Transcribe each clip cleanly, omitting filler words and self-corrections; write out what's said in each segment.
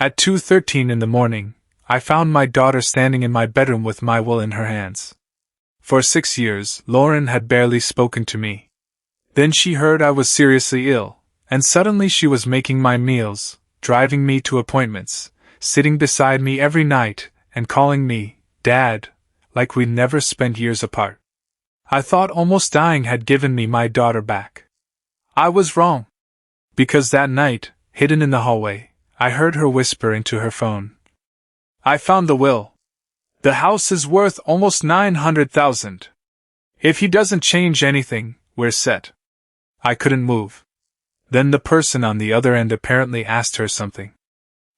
At 2:13 in the morning, I found my daughter standing in my bedroom with my will in her hands. For 6 years, Lauren had barely spoken to me. Then she heard I was seriously ill, and suddenly she was making my meals, driving me to appointments, sitting beside me every night, and calling me Dad, like we'd never spent years apart. I thought almost dying had given me my daughter back. I was wrong. Because that night, hidden in the hallway, I heard her whisper into her phone. I found the will. The house is worth almost $900,000. If he doesn't change anything, we're set. I couldn't move. Then the person on the other end apparently asked her something.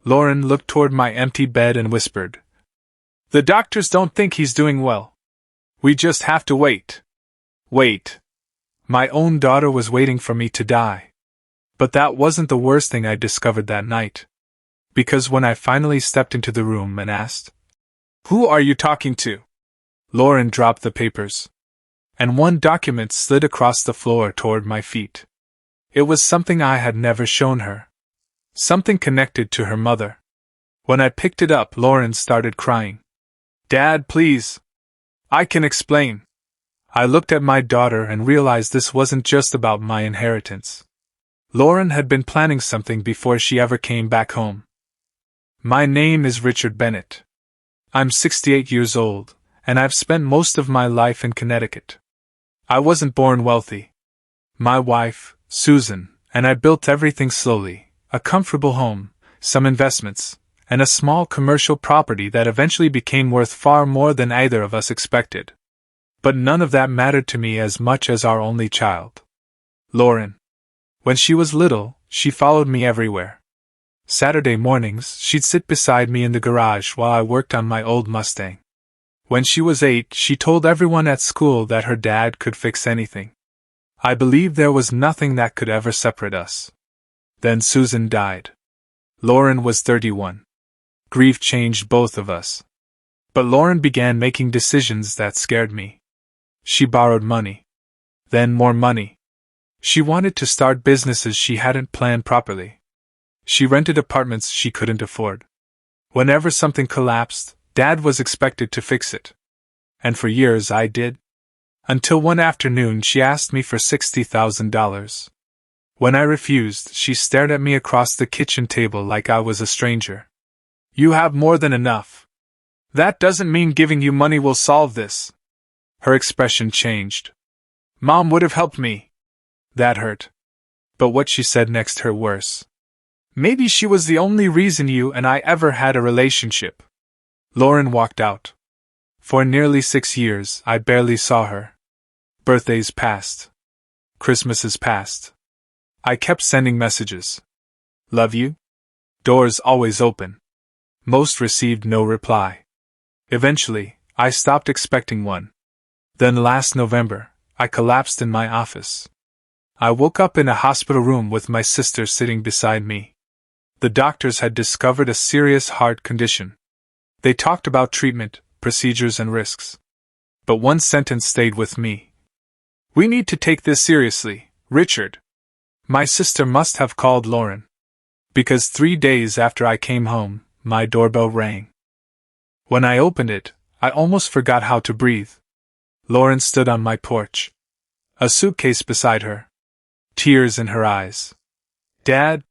Lauren looked toward my empty bed and whispered, "The doctors don't think he's doing well. We just have to wait." Wait. My own daughter was waiting for me to die. But that wasn't the worst thing I discovered that night. Because when I finally stepped into the room and asked, "Who are you talking to?" Lauren dropped the papers. And one document slid across the floor toward my feet. It was something I had never shown her. Something connected to her mother. When I picked it up, Lauren started crying. "Dad, please. I can explain." I looked at my daughter and realized this wasn't just about my inheritance. Lauren had been planning something before she ever came back home. My name is Richard Bennett. I'm 68 years old, and I've spent most of my life in Connecticut. I wasn't born wealthy. My wife, Susan, and I built everything slowly: a comfortable home, some investments, and a small commercial property that eventually became worth far more than either of us expected. But none of that mattered to me as much as our only child, Lauren. When she was little, she followed me everywhere. Saturday mornings, she'd sit beside me in the garage while I worked on my old Mustang. When she was 8, she told everyone at school that her dad could fix anything. I believed there was nothing that could ever separate us. Then Susan died. Lauren was 31. Grief changed both of us. But Lauren began making decisions that scared me. She borrowed money. Then more money. She wanted to start businesses she hadn't planned properly. She rented apartments she couldn't afford. Whenever something collapsed, Dad was expected to fix it. And for years I did. Until one afternoon she asked me for $60,000. When I refused, she stared at me across the kitchen table like I was a stranger. "You have more than enough. That doesn't mean giving you money will solve this." Her expression changed. "Mom would have helped me." That hurt. But what she said next hurt worse. "Maybe she was the only reason you and I ever had a relationship." Lauren walked out. For nearly 6 years, I barely saw her. Birthdays passed. Christmases passed. I kept sending messages. "Love you?" Doors always open. Most received no reply. Eventually, I stopped expecting one. Then last November, I collapsed in my office. I woke up in a hospital room with my sister sitting beside me. The doctors had discovered a serious heart condition. They talked about treatment, procedures, and risks. But one sentence stayed with me. "We need to take this seriously, Richard." My sister must have called Lauren. Because 3 days after I came home, my doorbell rang. When I opened it, I almost forgot how to breathe. Lauren stood on my porch. A suitcase beside her. Tears in her eyes. "Dad?"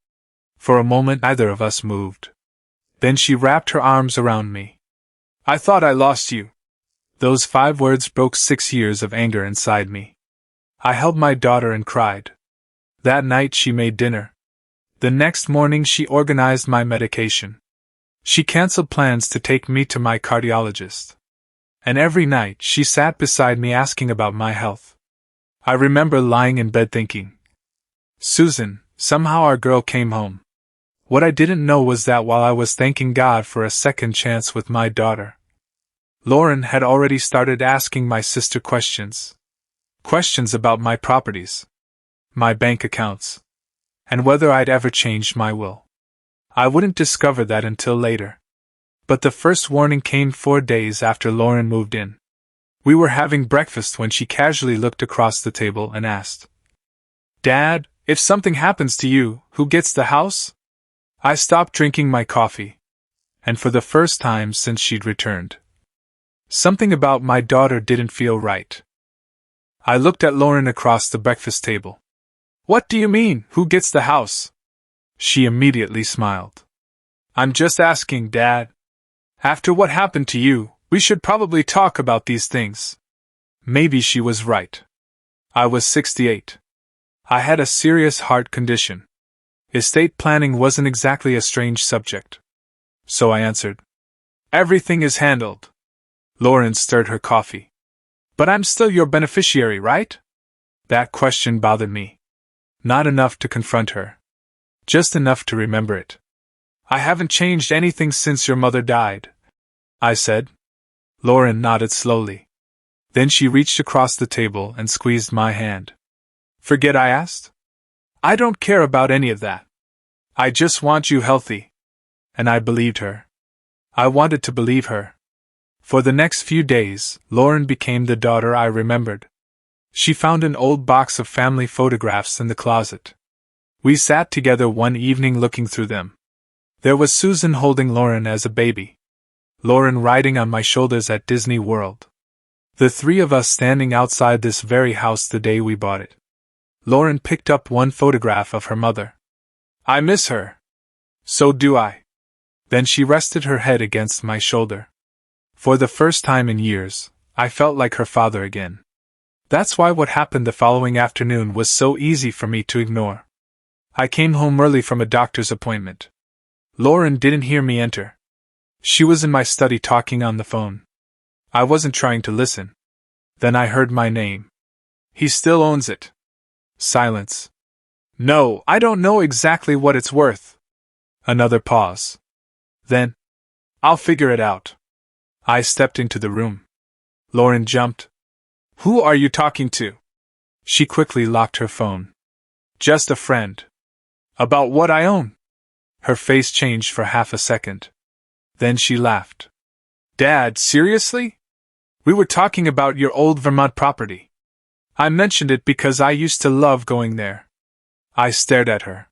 For a moment neither of us moved. Then she wrapped her arms around me. "I thought I lost you." Those 5 words broke 6 years of anger inside me. I held my daughter and cried. That night she made dinner. The next morning she organized my medication. She canceled plans to take me to my cardiologist. And every night she sat beside me asking about my health. I remember lying in bed thinking, "Susan, somehow our girl came home." What I didn't know was that while I was thanking God for a second chance with my daughter, Lauren had already started asking my sister questions. Questions about my properties, my bank accounts, and whether I'd ever changed my will. I wouldn't discover that until later. But the first warning came 4 days after Lauren moved in. We were having breakfast when she casually looked across the table and asked, "Dad, if something happens to you, who gets the house?" I stopped drinking my coffee. And for the first time since she'd returned, something about my daughter didn't feel right. I looked at Lauren across the breakfast table. What do you mean, who gets the house? She immediately smiled. I'm just asking, Dad. After what happened to you, we should probably talk about these things. Maybe she was right. I was 68. I had a serious heart condition. Estate planning wasn't exactly a strange subject. So I answered. Everything is handled. Lauren stirred her coffee. But I'm still your beneficiary, right? That question bothered me. Not enough to confront her. Just enough to remember it. I haven't changed anything since your mother died, I said. Lauren nodded slowly. Then she reached across the table and squeezed my hand. Forget I asked? I don't care about any of that. I just want you healthy. And I believed her. I wanted to believe her. For the next few days, Lauren became the daughter I remembered. She found an old box of family photographs in the closet. We sat together one evening looking through them. There was Susan holding Lauren as a baby. Lauren riding on my shoulders at Disney World. The three of us standing outside this very house the day we bought it. Lauren picked up one photograph of her mother. I miss her. So do I. Then she rested her head against my shoulder. For the first time in years, I felt like her father again. That's why what happened the following afternoon was so easy for me to ignore. I came home early from a doctor's appointment. Lauren didn't hear me enter. She was in my study talking on the phone. I wasn't trying to listen. Then I heard my name. He still owns it. Silence. No, I don't know exactly what it's worth. Another pause. Then, I'll figure it out. I stepped into the room. Lauren jumped. Who are you talking to? She quickly locked her phone. Just a friend. About what I own? Her face changed for half a second. Then she laughed. Dad, seriously? We were talking about your old Vermont property. I mentioned it because I used to love going there. I stared at her.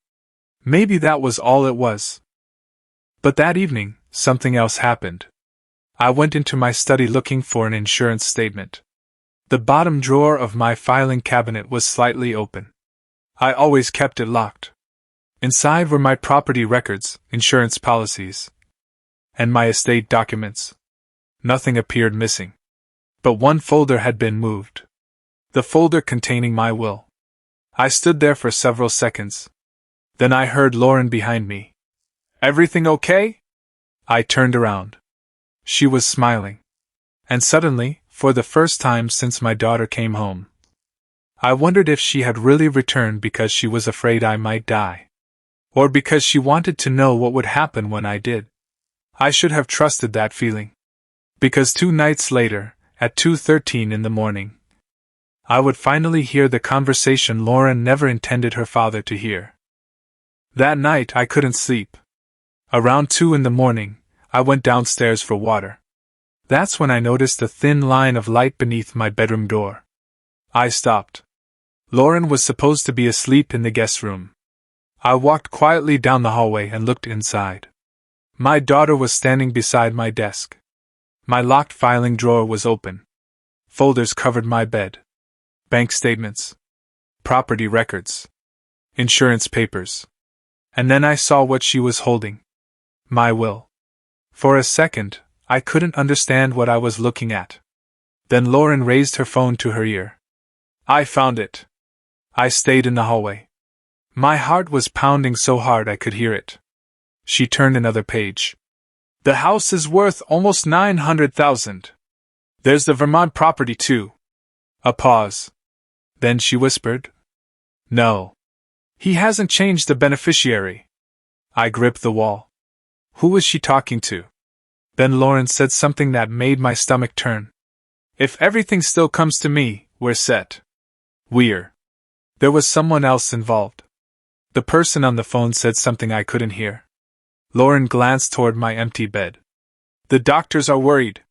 Maybe that was all it was. But that evening, something else happened. I went into my study looking for an insurance statement. The bottom drawer of my filing cabinet was slightly open. I always kept it locked. Inside were my property records, insurance policies, and my estate documents. Nothing appeared missing. But one folder had been moved. The folder containing my will. I stood there for several seconds. Then I heard Lauren behind me. Everything okay? I turned around. She was smiling. And suddenly, for the first time since my daughter came home, I wondered if she had really returned because she was afraid I might die. Or because she wanted to know what would happen when I did. I should have trusted that feeling. Because 2 nights later, at 2:13 in the morning, I would finally hear the conversation Lauren never intended her father to hear. That night I couldn't sleep. Around 2 in the morning, I went downstairs for water. That's when I noticed a thin line of light beneath my bedroom door. I stopped. Lauren was supposed to be asleep in the guest room. I walked quietly down the hallway and looked inside. My daughter was standing beside my desk. My locked filing drawer was open. Folders covered my bed. Bank statements. Property records. Insurance papers. And then I saw what she was holding. My will. For a second, I couldn't understand what I was looking at. Then Lauren raised her phone to her ear. I found it. I stayed in the hallway. My heart was pounding so hard I could hear it. She turned another page. The house is worth almost $900,000. There's the Vermont property too. A pause. Then she whispered. No. He hasn't changed the beneficiary. I gripped the wall. Who was she talking to? Then Lauren said something that made my stomach turn. If everything still comes to me, we're set. We're. There was someone else involved. The person on the phone said something I couldn't hear. Lauren glanced toward my empty bed. The doctors are worried.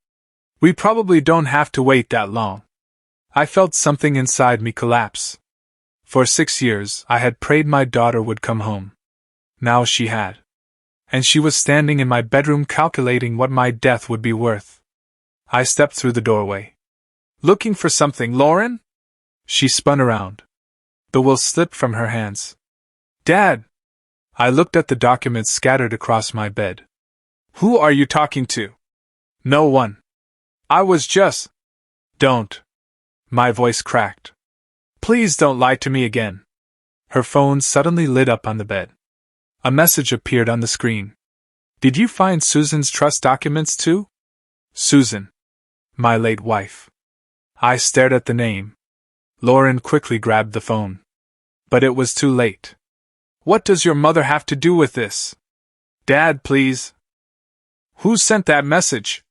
We probably don't have to wait that long. I felt something inside me collapse. For 6 years, I had prayed my daughter would come home. Now she had. and she was standing in my bedroom calculating what my death would be worth. I stepped through the doorway. Looking for something, Lauren? She spun around. The will slipped from her hands. Dad! I looked at the documents scattered across my bed. Who are you talking to? No one. I was just... Don't. My voice cracked. Please don't lie to me again. Her phone suddenly lit up on the bed. A message appeared on the screen. Did you find Susan's trust documents too? Susan. My late wife. I stared at the name. Lauren quickly grabbed the phone. But it was too late. What does your mother have to do with this? Dad, please. Who sent that message?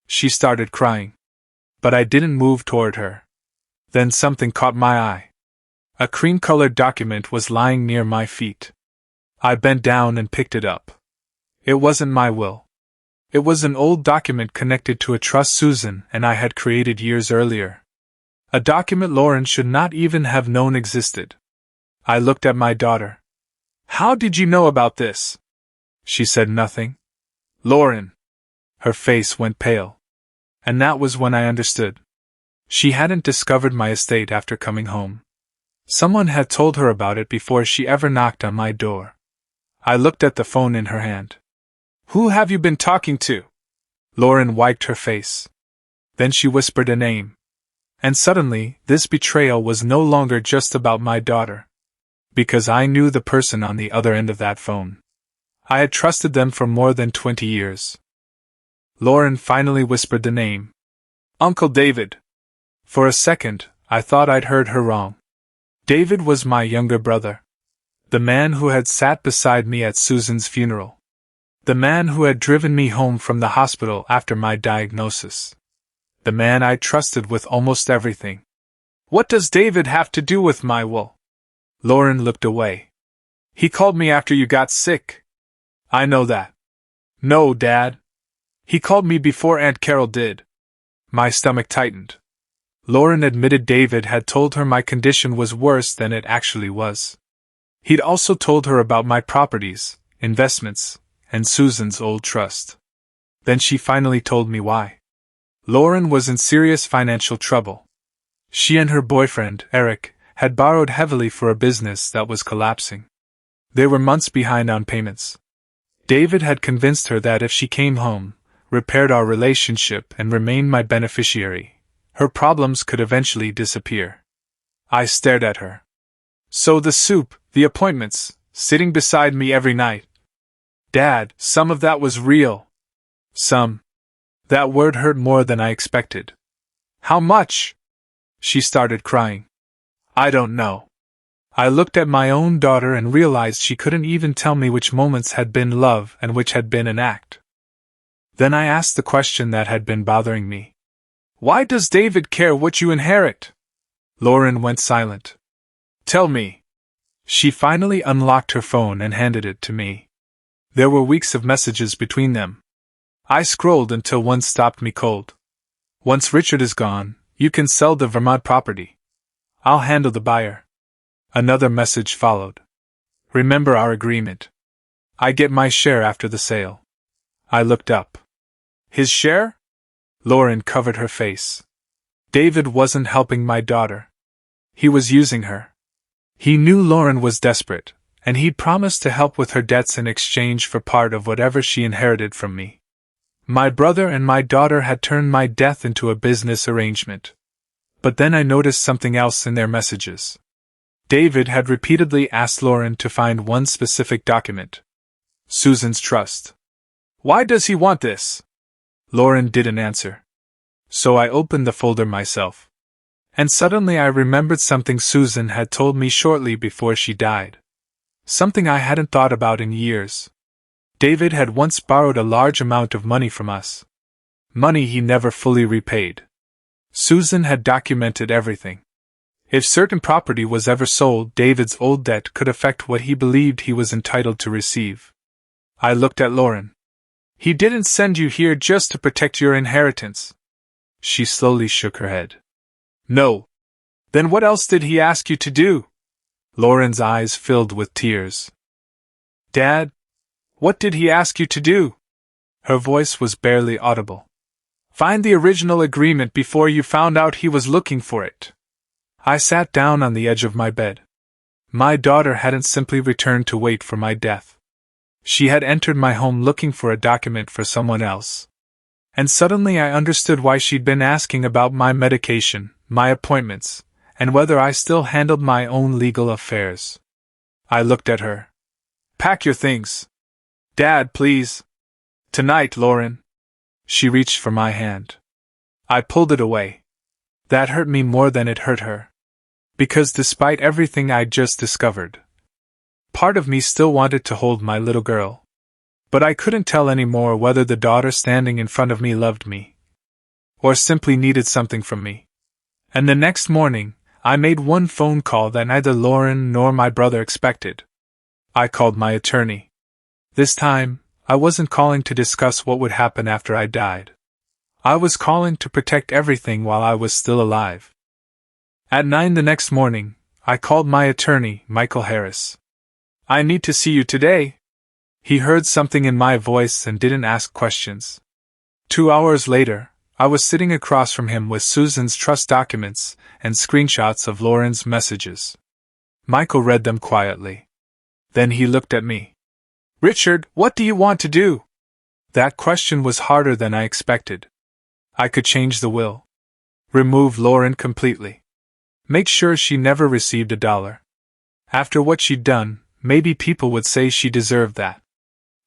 She started crying. But I didn't move toward her. Then something caught my eye. A cream-colored document was lying near my feet. I bent down and picked it up. It wasn't my will. It was an old document connected to a trust Susan and I had created years earlier. A document Lauren should not even have known existed. I looked at my daughter. How did you know about this? She said nothing. Lauren. Her face went pale. And that was when I understood. She hadn't discovered my estate after coming home. Someone had told her about it before she ever knocked on my door. I looked at the phone in her hand. Who have you been talking to? Lauren wiped her face. Then she whispered a name. And suddenly, this betrayal was no longer just about my daughter. Because I knew the person on the other end of that phone. I had trusted them for more than 20 years. Lauren finally whispered the name. Uncle David. For a second, I thought I'd heard her wrong. David was my younger brother. The man who had sat beside me at Susan's funeral. The man who had driven me home from the hospital after my diagnosis. The man I trusted with almost everything. What does David have to do with my will? Lauren looked away. He called me after you got sick. I know that. No, Dad. He called me before Aunt Carol did. My stomach tightened. Lauren admitted David had told her my condition was worse than it actually was. He'd also told her about my properties, investments, and Susan's old trust. Then she finally told me why. Lauren was in serious financial trouble. She and her boyfriend, Eric, had borrowed heavily for a business that was collapsing. They were months behind on payments. David had convinced her that if she came home, repaired our relationship, and remained my beneficiary, her problems could eventually disappear. I stared at her. So the soup, the appointments, sitting beside me every night. Dad, some of that was real. Some. That word hurt more than I expected. How much? She started crying. I don't know. I looked at my own daughter and realized she couldn't even tell me which moments had been love and which had been an act. Then I asked the question that had been bothering me. Why does David care what you inherit? Lauren went silent. Tell me. She finally unlocked her phone and handed it to me. There were weeks of messages between them. I scrolled until one stopped me cold. Once Richard is gone, you can sell the Vermont property. I'll handle the buyer. Another message followed. Remember our agreement. I get my share after the sale. I looked up. His share? Lauren covered her face. David wasn't helping my daughter. He was using her. He knew Lauren was desperate, and he'd promised to help with her debts in exchange for part of whatever she inherited from me. My brother and my daughter had turned my death into a business arrangement. But then I noticed something else in their messages. David had repeatedly asked Lauren to find one specific document. Susan's trust. Why does he want this? Lauren didn't answer. So I opened the folder myself. And suddenly I remembered something Susan had told me shortly before she died. Something I hadn't thought about in years. David had once borrowed a large amount of money from us. Money he never fully repaid. Susan had documented everything. If certain property was ever sold, David's old debt could affect what he believed he was entitled to receive. I looked at Lauren. He didn't send you here just to protect your inheritance. She slowly shook her head. No. Then what else did he ask you to do? Lauren's eyes filled with tears. Dad, What did he ask you to do? Her voice was barely audible. Find the original agreement before you found out he was looking for it. I sat down on the edge of my bed. My daughter hadn't simply returned to wait for my death. She had entered my home looking for a document for someone else. And suddenly I understood why she'd been asking about my medication, my appointments, and whether I still handled my own legal affairs. I looked at her. Pack your things. Dad, please. Tonight, Lauren. She reached for my hand. I pulled it away. That hurt me more than it hurt her. Because despite everything I'd just discovered, part of me still wanted to hold my little girl. But I couldn't tell anymore whether the daughter standing in front of me loved me, or simply needed something from me. And the next morning, I made one phone call that neither Lauren nor my brother expected. I called my attorney. This time, I wasn't calling to discuss what would happen after I died. I was calling to protect everything while I was still alive. At 9 the next morning, I called my attorney, Michael Harris. I need to see you today. He heard something in my voice and didn't ask questions. 2 hours later, I was sitting across from him with Susan's trust documents and screenshots of Lauren's messages. Michael read them quietly. Then he looked at me. Richard, what do you want to do? That question was harder than I expected. I could change the will. Remove Lauren completely. Make sure she never received $1. After what she'd done, maybe people would say she deserved that.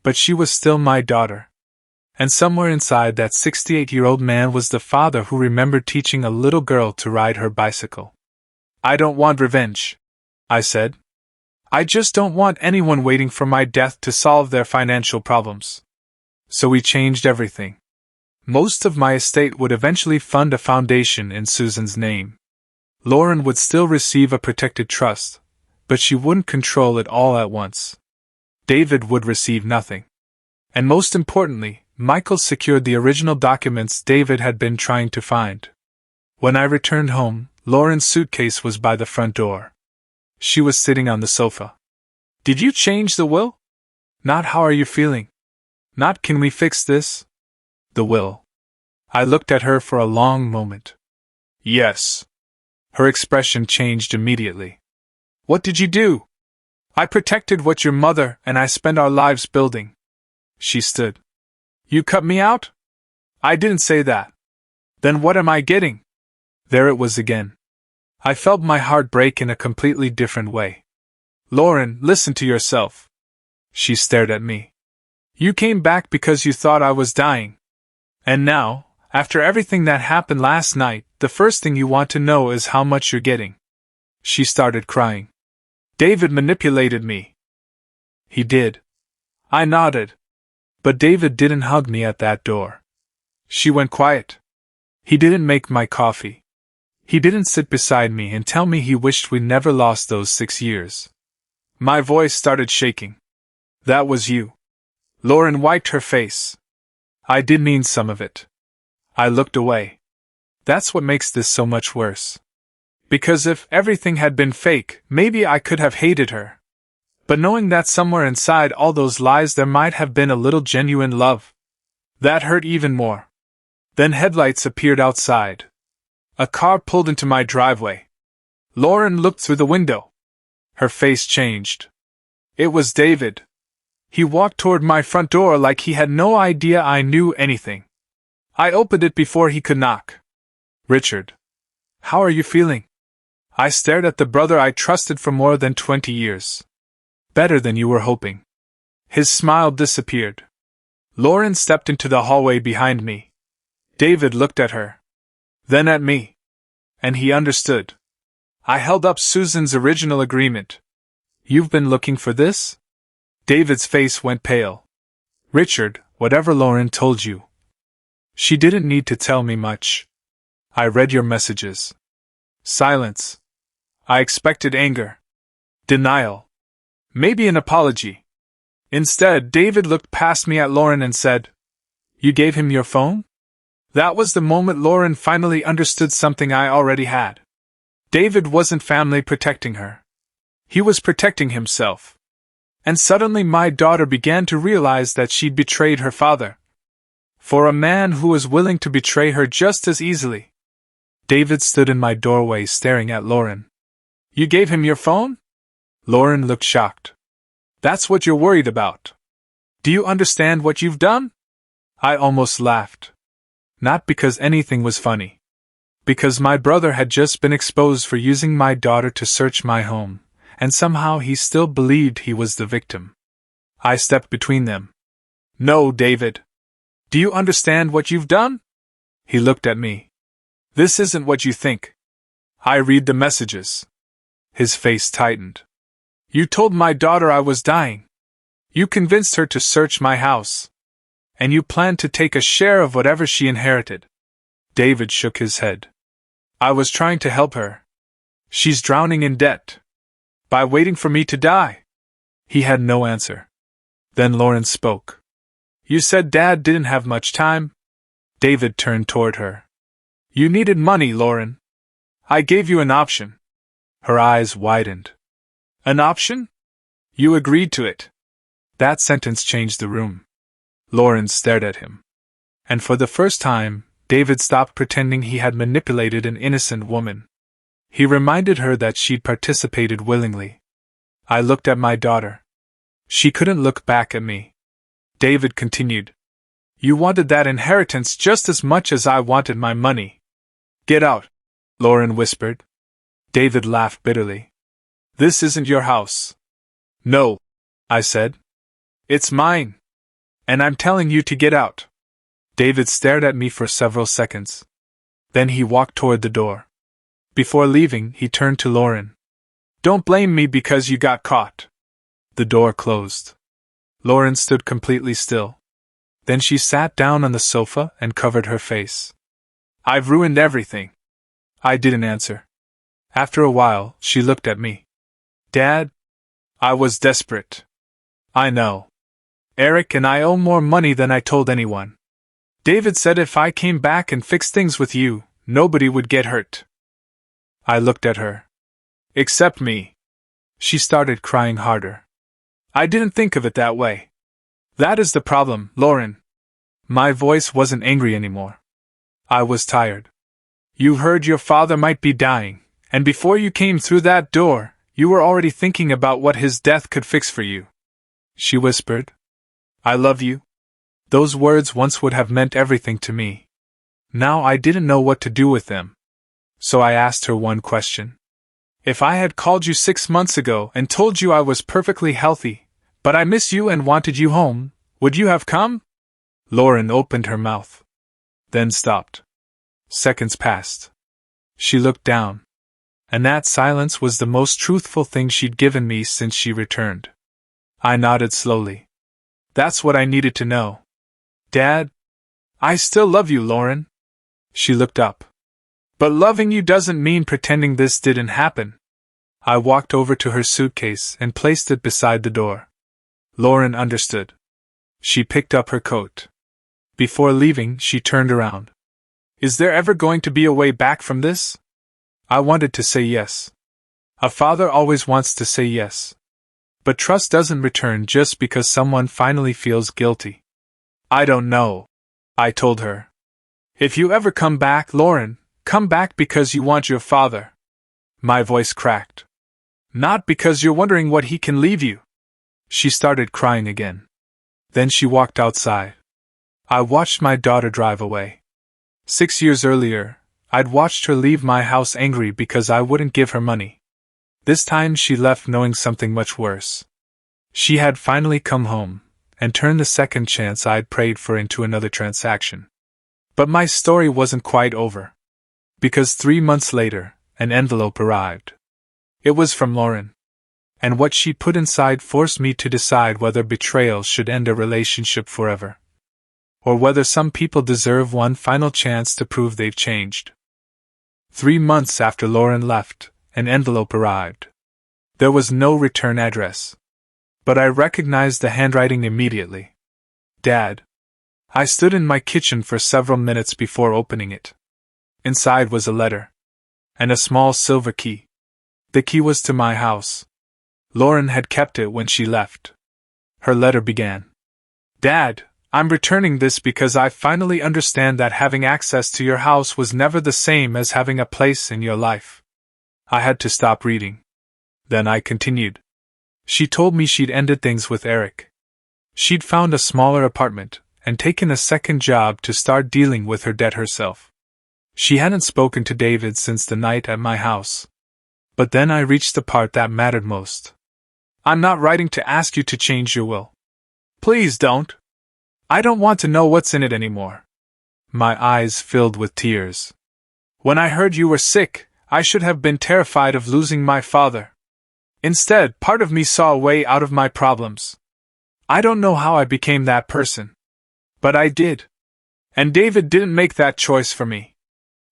But she was still my daughter. And somewhere inside that 68-year-old man was the father who remembered teaching a little girl to ride her bicycle. I don't want revenge, I said. I just don't want anyone waiting for my death to solve their financial problems. So we changed everything. Most of my estate would eventually fund a foundation in Susan's name. Lauren would still receive a protected trust, but she wouldn't control it all at once. David would receive nothing. And most importantly, Michael secured the original documents David had been trying to find. When I returned home, Lauren's suitcase was by the front door. She was sitting on the sofa. Did you change the will? Not how are you feeling? Not can we fix this? The will. I looked at her for a long moment. Yes. Her expression changed immediately. What did you do? I protected what your mother and I spent our lives building. She stood. You cut me out? I didn't say that. Then what am I getting? There it was again. I felt my heart break in a completely different way. Lauren, listen to yourself. She stared at me. You came back because you thought I was dying. And now, after everything that happened last night, the first thing you want to know is how much you're getting. She started crying. David manipulated me. He did. I nodded. But David didn't hug me at that door. She went quiet. He didn't make my coffee. He didn't sit beside me and tell me he wished we never lost those 6 years. My voice started shaking. That was you. Lauren wiped her face. I did mean some of it. I looked away. That's what makes this so much worse. Because if everything had been fake, maybe I could have hated her. But knowing that somewhere inside all those lies there might have been a little genuine love, that hurt even more. Then headlights appeared outside. A car pulled into my driveway. Lauren looked through the window. Her face changed. It was David. He walked toward my front door like he had no idea I knew anything. I opened it before he could knock. Richard. How are you feeling? I stared at the brother I trusted for more than 20 years. Better than you were hoping. His smile disappeared. Lauren stepped into the hallway behind me. David looked at her. Then at me. And he understood. I held up Susan's original agreement. You've been looking for this? David's face went pale. Richard, whatever Lauren told you. She didn't need to tell me much. I read your messages. Silence. I expected anger. Denial. Maybe an apology. Instead, David looked past me at Lauren and said, You gave him your phone? That was the moment Lauren finally understood something I already had. David wasn't family protecting her. He was protecting himself. And suddenly my daughter began to realize that she'd betrayed her father. For a man who was willing to betray her just as easily. David stood in my doorway staring at Lauren. You gave him your phone? Lauren looked shocked. That's what you're worried about. Do you understand what you've done? I almost laughed. Not because anything was funny. Because my brother had just been exposed for using my daughter to search my home, and somehow he still believed he was the victim. I stepped between them. No, David. Do you understand what you've done? He looked at me. This isn't what you think. I read the messages. His face tightened. You told my daughter I was dying. You convinced her to search my house. And you planned to take a share of whatever she inherited. David shook his head. I was trying to help her. She's drowning in debt. By waiting for me to die. He had no answer. Then Lauren spoke. You said Dad didn't have much time. David turned toward her. You needed money, Lauren. I gave you an option. Her eyes widened. An option? You agreed to it. That sentence changed the room. Lauren stared at him. And for the first time, David stopped pretending he had manipulated an innocent woman. He reminded her that she'd participated willingly. I looked at my daughter. She couldn't look back at me. David continued. You wanted that inheritance just as much as I wanted my money. Get out, Lauren whispered. David laughed bitterly. This isn't your house. No, I said. It's mine. And I'm telling you to get out. David stared at me for several seconds. Then he walked toward the door. Before leaving, he turned to Lauren. Don't blame me because you got caught. The door closed. Lauren stood completely still. Then she sat down on the sofa and covered her face. I've ruined everything. I didn't answer. After a while, she looked at me. Dad? I was desperate. I know. Eric and I owe more money than I told anyone. David said if I came back and fixed things with you, nobody would get hurt. I looked at her. Except me. She started crying harder. I didn't think of it that way. That is the problem, Lauren. My voice wasn't angry anymore. I was tired. You heard your father might be dying, and before you came through that door, you were already thinking about what his death could fix for you. She whispered. I love you. Those words once would have meant everything to me. Now I didn't know what to do with them. So I asked her one question. If I had called you 6 months ago and told you I was perfectly healthy, but I miss you and wanted you home, would you have come? Lauren opened her mouth. Then stopped. Seconds passed. She looked down. And that silence was the most truthful thing she'd given me since she returned. I nodded slowly. That's what I needed to know. Dad? I still love you, Lauren. She looked up. But loving you doesn't mean pretending this didn't happen. I walked over to her suitcase and placed it beside the door. Lauren understood. She picked up her coat. Before leaving, she turned around. Is there ever going to be a way back from this? I wanted to say yes. A father always wants to say yes. But trust doesn't return just because someone finally feels guilty. I don't know, I told her. If you ever come back, Lauren, come back because you want your father. My voice cracked. Not because you're wondering what he can leave you. She started crying again. Then she walked outside. I watched my daughter drive away. 6 years earlier, I'd watched her leave my house angry because I wouldn't give her money. This time she left knowing something much worse. She had finally come home, and turned the second chance I'd prayed for into another transaction. But my story wasn't quite over. Because 3 months later, an envelope arrived. It was from Lauren. And what she put inside forced me to decide whether betrayal should end a relationship forever. Or whether some people deserve one final chance to prove they've changed. 3 months after Lauren left, an envelope arrived. There was no return address. But I recognized the handwriting immediately. Dad. I stood in my kitchen for several minutes before opening it. Inside was a letter. And a small silver key. The key was to my house. Lauren had kept it when she left. Her letter began. Dad, I'm returning this because I finally understand that having access to your house was never the same as having a place in your life. I had to stop reading. Then I continued. She told me she'd ended things with Eric. She'd found a smaller apartment and taken a second job to start dealing with her debt herself. She hadn't spoken to David since the night at my house. But then I reached the part that mattered most. I'm not writing to ask you to change your will. Please don't. I don't want to know what's in it anymore. My eyes filled with tears. When I heard you were sick, I should have been terrified of losing my father. Instead, part of me saw a way out of my problems. I don't know how I became that person. But I did. And David didn't make that choice for me.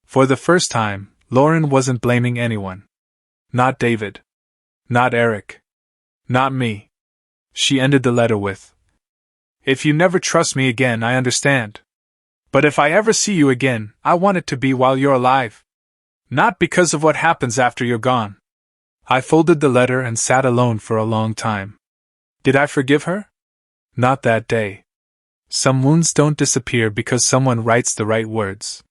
For the first time, Lauren wasn't blaming anyone. Not David. Not Eric. Not me. She ended the letter with, If you never trust me again, I understand. But if I ever see you again, I want it to be while you're alive. Not because of what happens after you're gone. I folded the letter and sat alone for a long time. Did I forgive her? Not that day. Some wounds don't disappear because someone writes the right words.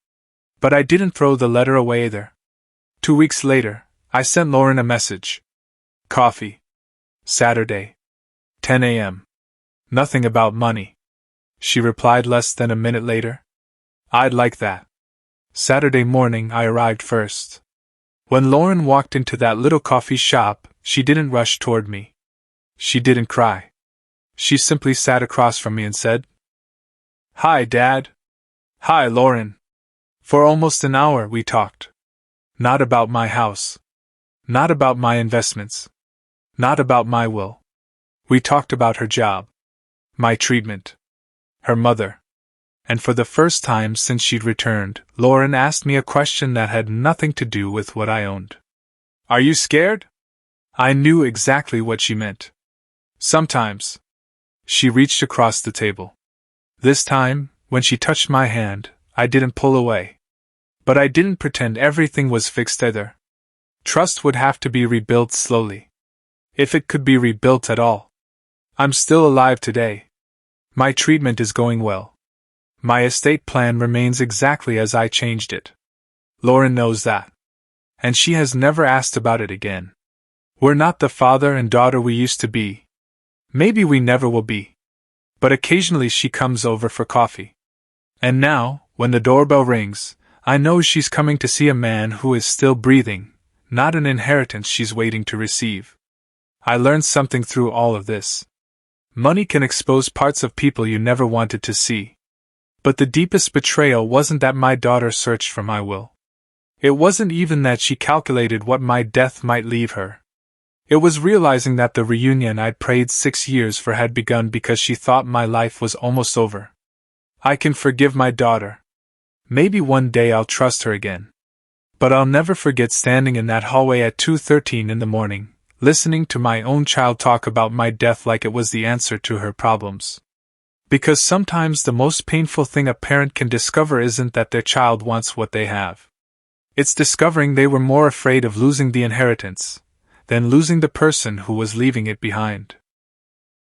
But I didn't throw the letter away either. 2 weeks later, I sent Lauren a message. Coffee. Saturday. 10 a.m. Nothing about money. She replied less than a minute later. I'd like that. Saturday morning I arrived first. When Lauren walked into that little coffee shop, she didn't rush toward me. She didn't cry. She simply sat across from me and said, Hi, Dad. Hi, Lauren. For almost an hour we talked. Not about my house. Not about my investments. Not about my will. We talked about her job. My treatment. Her mother. And for the first time since she'd returned, Lauren asked me a question that had nothing to do with what I owned. Are you scared? I knew exactly what she meant. Sometimes. She reached across the table. This time, when she touched my hand, I didn't pull away. But I didn't pretend everything was fixed either. Trust would have to be rebuilt slowly. If it could be rebuilt at all. I'm still alive today. My treatment is going well. My estate plan remains exactly as I changed it. Lauren knows that. And she has never asked about it again. We're not the father and daughter we used to be. Maybe we never will be. But occasionally she comes over for coffee. And now, when the doorbell rings, I know she's coming to see a man who is still breathing, not an inheritance she's waiting to receive. I learned something through all of this. Money can expose parts of people you never wanted to see. But the deepest betrayal wasn't that my daughter searched for my will. It wasn't even that she calculated what my death might leave her. It was realizing that the reunion I'd prayed 6 years for had begun because she thought my life was almost over. I can forgive my daughter. Maybe one day I'll trust her again. But I'll never forget standing in that hallway at 2:13 in the morning, listening to my own child talk about my death like it was the answer to her problems. Because sometimes the most painful thing a parent can discover isn't that their child wants what they have. It's discovering they were more afraid of losing the inheritance than losing the person who was leaving it behind.